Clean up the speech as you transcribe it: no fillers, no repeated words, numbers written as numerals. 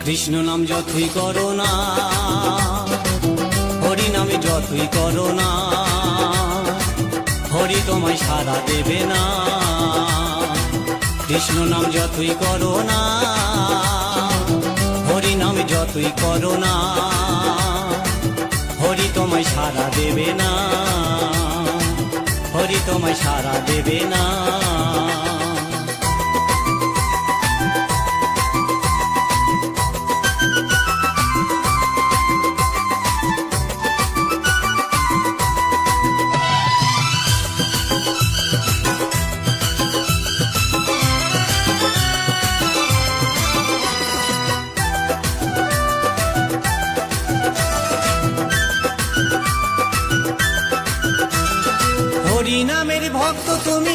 কৃষ্ণ নাম যতই করো না, হরি নামে যতই করো না, হরি তোমায় সাড়া দেবে না। কৃষ্ণ নাম যতই করো না, হরি নামে যতই করো না, হরি তোমায় সাড়া দেবে না, হরি তোমায় সাড়া দেবে না। হরি নামের ভক্ত তুমি,